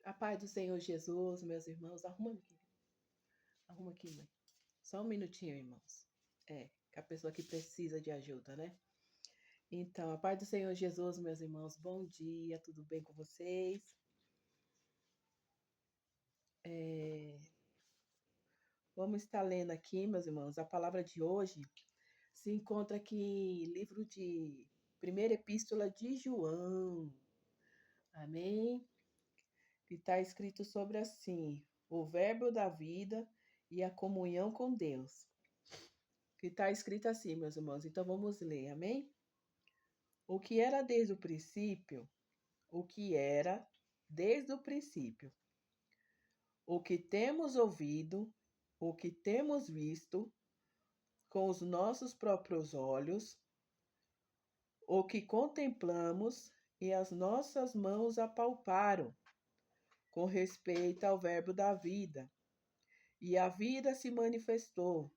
A paz do Senhor Jesus, meus irmãos. Arruma aqui, mãe. Só um minutinho, irmãos. Que a pessoa que precisa de ajuda, né? Então, a paz do Senhor Jesus, meus irmãos. Bom dia, tudo bem com vocês? Vamos estar lendo aqui, meus irmãos. A palavra de hoje se encontra aqui em livro de Primeira Epístola de João. Amém? Que está escrito sobre assim: o verbo da vida e a comunhão com Deus. Que está escrito assim, meus irmãos. Então vamos ler, amém? O que era desde o princípio, o que era desde o princípio, o que temos ouvido, o que temos visto com os nossos próprios olhos, o que contemplamos e as nossas mãos apalparam, com respeito ao verbo da vida. E a vida se manifestou,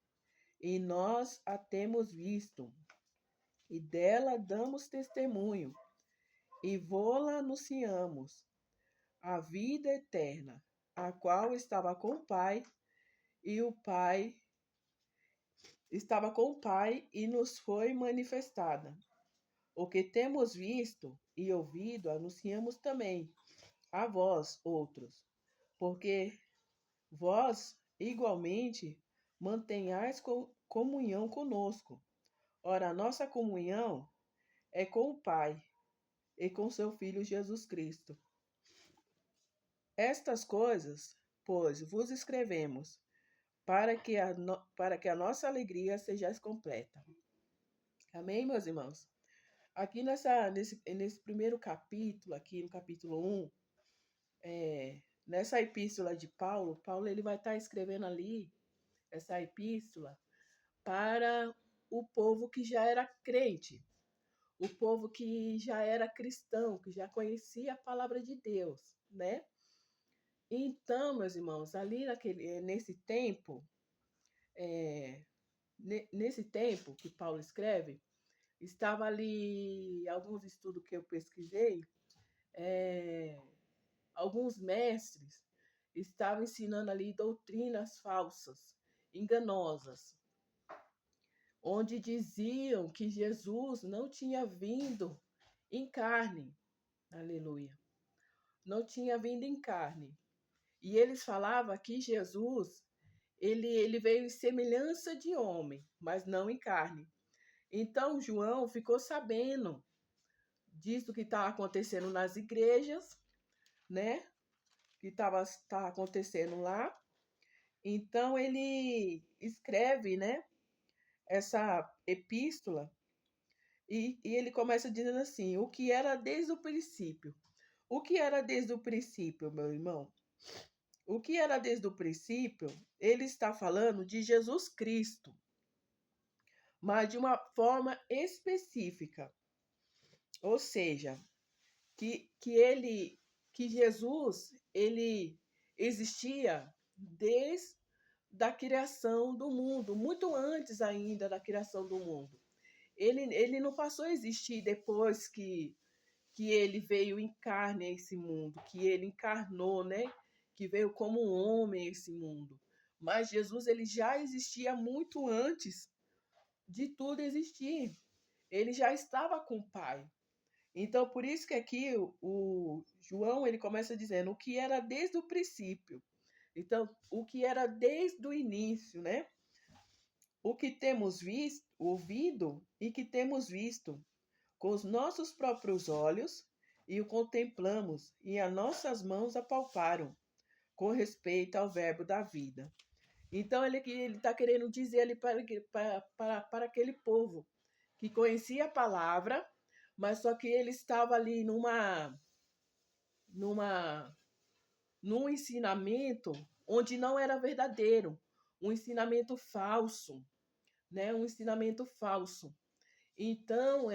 e nós a temos visto, e dela damos testemunho, e vô-la anunciamos, a vida eterna, a qual estava com o Pai, e o Pai estava com o Pai e nos foi manifestada. O que temos visto e ouvido, anunciamos também a vós, outros, porque vós, igualmente, mantenhais comunhão conosco. Ora, a nossa comunhão é com o Pai e com seu Filho Jesus Cristo. Estas coisas, pois, vos escrevemos, para que a nossa alegria seja completa. Amém, meus irmãos? Aqui nesse primeiro capítulo, aqui no capítulo 1, nessa epístola de Paulo ele vai estar escrevendo ali essa epístola para o povo que já era crente, o povo que já era cristão, que já conhecia a palavra de Deus, né? Então, meus irmãos, ali nesse tempo que Paulo escreve, estava ali alguns estudos que eu pesquisei, alguns mestres estavam ensinando ali doutrinas falsas, enganosas, onde diziam que Jesus não tinha vindo em carne, aleluia, não tinha vindo em carne. E eles falavam que Jesus, ele veio em semelhança de homem, mas não em carne. Então, João ficou sabendo disso que estava acontecendo nas igrejas, né? Que estava acontecendo lá. Então, ele escreve, né? Essa epístola e ele começa dizendo assim: o que era desde o princípio. O que era desde o princípio, meu irmão? O que era desde o princípio, ele está falando de Jesus Cristo, mas de uma forma específica. Ou seja, que Jesus, ele existia desde a criação do mundo, muito antes ainda da criação do mundo. Ele não passou a existir depois que ele veio em carne a esse mundo, que ele encarnou, né? Que veio como um homem a esse mundo. Mas Jesus, ele já existia muito antes de tudo existir. Ele já estava com o Pai. Então, por isso que aqui o João, ele começa dizendo o que era desde o princípio. Então, o que era desde o início, né? O que temos visto, ouvido e que temos visto com os nossos próprios olhos e o contemplamos e as nossas mãos apalparam com respeito ao verbo da vida. Então, ele está querendo dizer ali para aquele povo que conhecia a palavra, mas só que ele estava ali num ensinamento onde não era verdadeiro, um ensinamento falso, né? Um ensinamento falso. Então,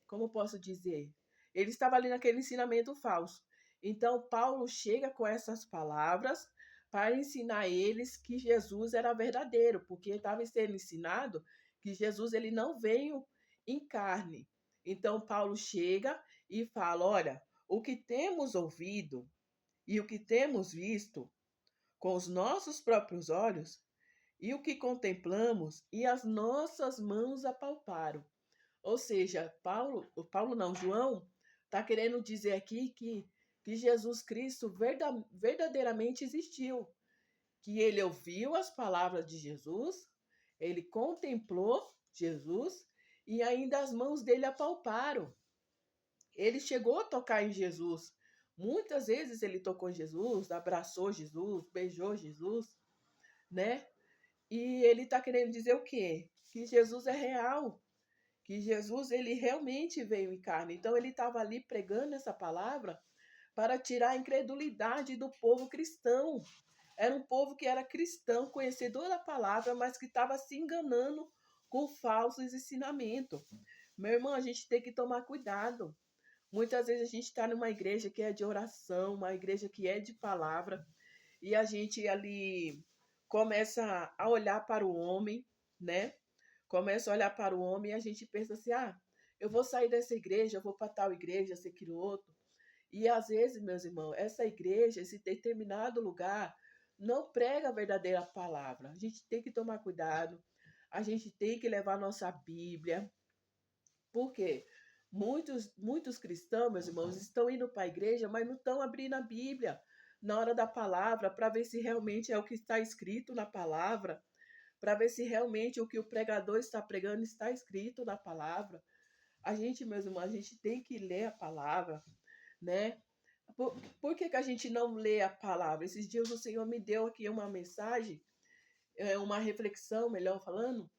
como posso dizer? Ele estava ali naquele ensinamento falso. Então, Paulo chega com essas palavras para ensinar eles que Jesus era verdadeiro, porque estava sendo ensinado que Jesus ele não veio em carne. Então, Paulo chega e fala: olha, o que temos ouvido, e o que temos visto com os nossos próprios olhos, e o que contemplamos e as nossas mãos apalparam. Ou seja, Paulo não, João, está querendo dizer aqui que Jesus Cristo verdadeiramente existiu, que ele ouviu as palavras de Jesus, ele contemplou Jesus e ainda as mãos dele apalparam. Ele chegou a tocar em Jesus. Muitas vezes ele tocou em Jesus, abraçou Jesus, beijou Jesus, né? E ele está querendo dizer o quê? Que Jesus é real, que Jesus ele realmente veio em carne. Então ele estava ali pregando essa palavra para tirar a incredulidade do povo cristão. Era um povo que era cristão, conhecedor da palavra, mas que estava se enganando com falsos ensinamentos. Meu irmão, a gente tem que tomar cuidado. Muitas vezes a gente está numa igreja que é de oração, uma igreja que é de palavra, e a gente ali começa a olhar para o homem, né? Começa a olhar para o homem e a gente pensa assim: ah, eu vou sair dessa igreja, eu vou para tal igreja, esse aquilo outro. E às vezes, meus irmãos, essa igreja, esse determinado lugar, não prega a verdadeira palavra. A gente tem que tomar cuidado, a gente tem que levar nossa Bíblia. Por quê? Muitos cristãos, meus irmãos, estão indo para a igreja, mas não estão abrindo a Bíblia na hora da palavra para ver se realmente é o que está escrito na palavra, para ver se realmente o que o pregador está pregando está escrito na palavra. A gente, meus irmãos, a gente tem que ler a palavra, né? Por que a gente não lê a palavra? Esses dias o Senhor me deu aqui uma mensagem, uma reflexão, melhor falando,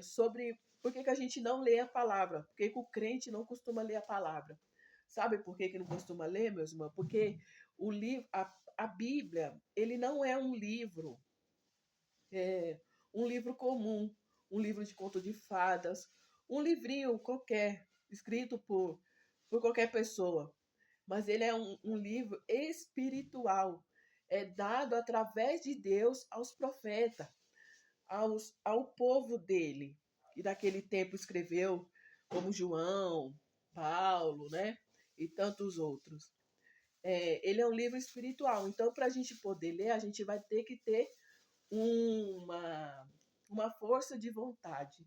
sobre por que a gente não lê a palavra. Por que o crente não costuma ler a palavra? Sabe por que não costuma ler, meus irmãos? Porque o livro, a Bíblia, ele não é é, um livro comum, um livro de conto de fadas, um livrinho qualquer, escrito por qualquer pessoa. Mas ele é um livro espiritual, é dado através de Deus aos profetas, ao povo dele, que daquele tempo escreveu, como João, Paulo, né? E tantos outros. Ele é um livro espiritual, então para a gente poder ler, a gente vai ter que ter uma força de vontade.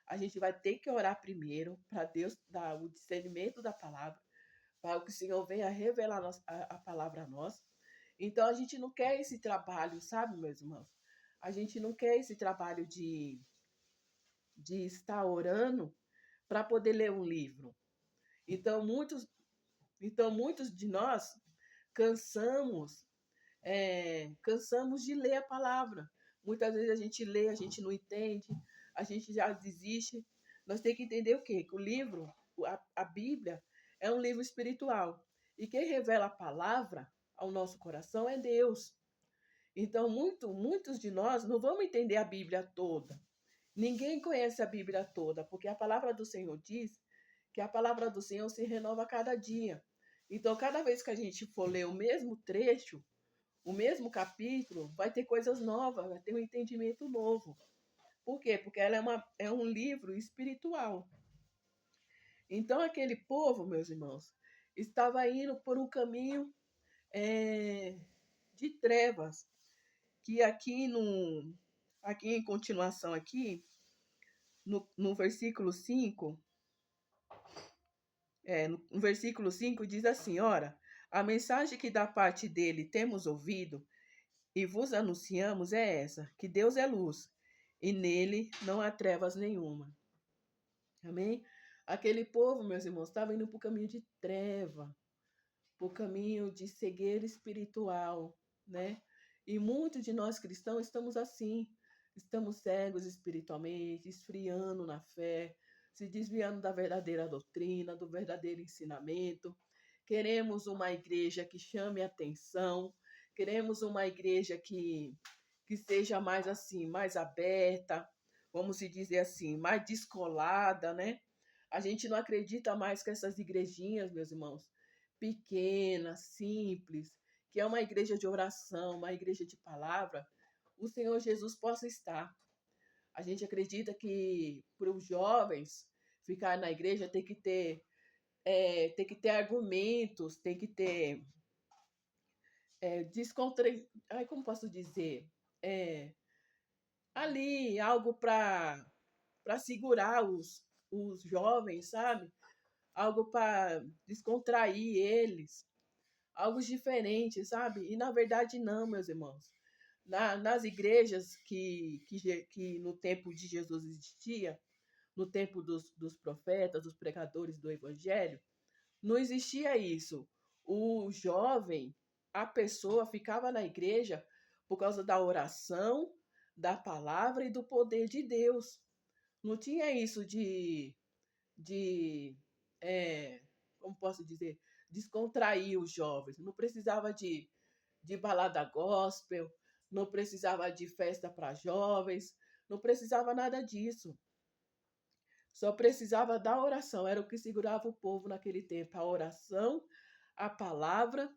A gente vai ter que orar primeiro para Deus dar o discernimento da palavra, para que o Senhor venha revelar a palavra a nós. Então a gente não quer esse trabalho, sabe, meus irmãos? A gente não quer esse trabalho de estar orando para poder ler um livro. Então muitos de nós cansamos, cansamos de ler a palavra. Muitas vezes a gente lê, a gente não entende, a gente já desiste. Nós temos que entender o quê? Que o livro, a Bíblia, é um livro espiritual. E quem revela a palavra ao nosso coração é Deus. Então, muitos de nós não vamos entender a Bíblia toda. Ninguém conhece a Bíblia toda, porque a palavra do Senhor diz que a palavra do Senhor se renova a cada dia. Então, cada vez que a gente for ler o mesmo trecho, o mesmo capítulo, vai ter coisas novas, vai ter um entendimento novo. Por quê? Porque ela é um livro espiritual. Então, aquele povo, meus irmãos, estava indo por um caminho de trevas, que aqui em continuação, aqui, no versículo 5, no versículo 5 diz assim: ora, a mensagem que da parte dele temos ouvido e vos anunciamos é essa, que Deus é luz, e nele não há trevas nenhuma. Amém? Aquele povo, meus irmãos, estava indo para o caminho de treva, para o caminho de cegueira espiritual, né? E muitos de nós cristãos estamos assim, estamos cegos espiritualmente, esfriando na fé, se desviando da verdadeira doutrina, do verdadeiro ensinamento. Queremos uma igreja que chame atenção, queremos uma igreja que seja mais assim, mais aberta, vamos dizer assim, mais descolada, né? A gente não acredita mais que essas igrejinhas, meus irmãos, pequena, simples, que é uma igreja de oração, uma igreja de palavra, o Senhor Jesus possa estar. A gente acredita que para os jovens ficar na igreja tem que ter argumentos, tem que ter Ai, como posso dizer? É, ali, algo para segurar os jovens, sabe? Algo para descontrair eles, algo diferente, sabe? E na verdade não, meus irmãos. Nas igrejas que no tempo de Jesus existia, no tempo dos profetas, dos pregadores do evangelho, não existia isso. O jovem, a pessoa ficava na igreja por causa da oração, da palavra e do poder de Deus. Não tinha isso de como posso dizer, descontrair os jovens. Não precisava de balada gospel, não precisava de festa para jovens, não precisava nada disso. Só precisava da oração, era o que segurava o povo naquele tempo, a oração, a palavra,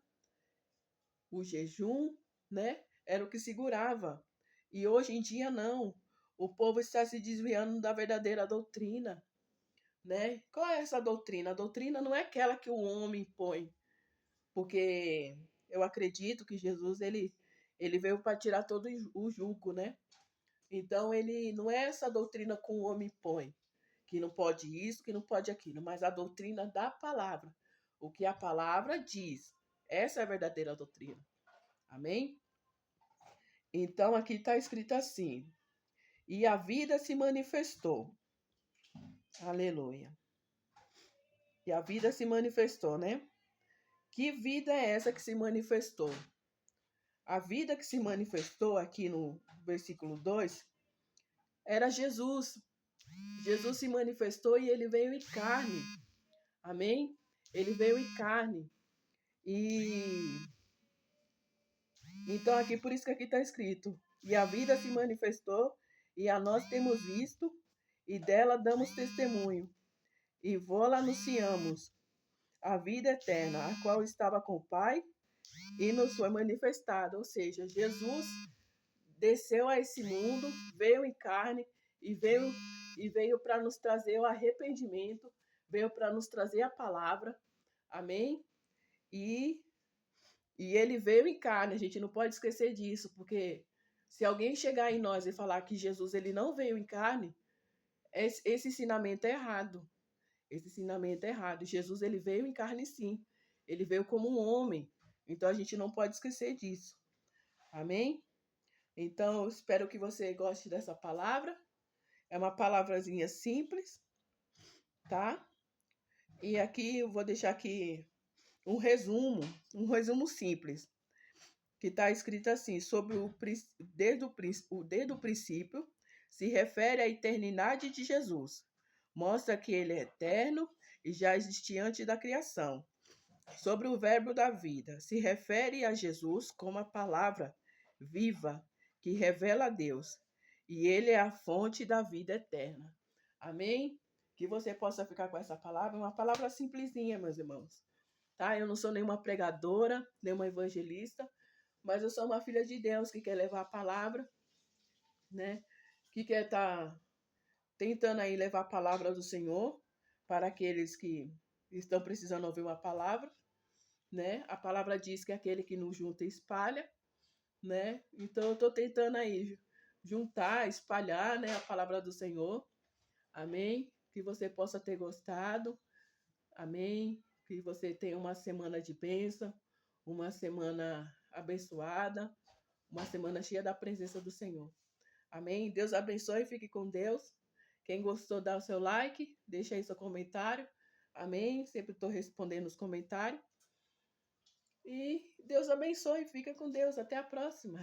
o jejum, né? Era o que segurava. E hoje em dia não. O povo está se desviando da verdadeira doutrina, né? Qual é essa doutrina? A doutrina não é aquela que o homem põe, porque eu acredito que Jesus ele veio para tirar todo o jugo, né? Então ele não é essa doutrina que o homem põe, que não pode isso, que não pode aquilo, mas a doutrina da palavra, o que a palavra diz. Essa é a verdadeira doutrina. Amém? Então aqui está escrito assim: e a vida se manifestou. Aleluia. E a vida se manifestou, né? Que vida é essa que se manifestou? A vida que se manifestou aqui no versículo 2 era Jesus. Jesus se manifestou e ele veio em carne. Amém? Ele veio em carne. E então aqui por isso que aqui está escrito: e a vida se manifestou e a nós temos visto e dela damos testemunho e vô-la anunciamos a vida eterna, a qual estava com o Pai e nos foi manifestada. Ou seja, Jesus desceu a esse mundo, veio em carne e veio para nos trazer o arrependimento, veio para nos trazer a palavra. Amém? E ele veio em carne, a gente não pode esquecer disso, porque se alguém chegar em nós e falar que Jesus ele não veio em carne, esse ensinamento é errado. Esse ensinamento é errado. Jesus ele veio em carne sim. Ele veio como um homem. Então a gente não pode esquecer disso. Amém? Então, eu espero que você goste dessa palavra. É uma palavrazinha simples, tá? E aqui eu vou deixar aqui um resumo simples, que está escrito assim, sobre desde o princípio, se refere à eternidade de Jesus. Mostra que ele é eterno e já existia antes da criação. Sobre o verbo da vida, se refere a Jesus como a palavra viva que revela a Deus. E ele é a fonte da vida eterna. Amém? Que você possa ficar com essa palavra, uma palavra simplesinha, meus irmãos. Tá? Eu não sou nenhuma pregadora, nenhuma evangelista, mas eu sou uma filha de Deus que quer levar a palavra, né? Que quer estar tentando aí levar a palavra do Senhor para aqueles que estão precisando ouvir uma palavra, né? A palavra diz que aquele que não junta espalha, né? Então eu estou tentando aí juntar, espalhar, né, a palavra do Senhor. Amém? Que você possa ter gostado. Amém? Que você tenha uma semana de bênção, uma semana abençoada, uma semana cheia da presença do Senhor. Amém? Deus abençoe e fique com Deus. Quem gostou, dá o seu like, deixa aí seu comentário. Amém? Sempre estou respondendo os comentários. E Deus abençoe, fica com Deus. Até a próxima.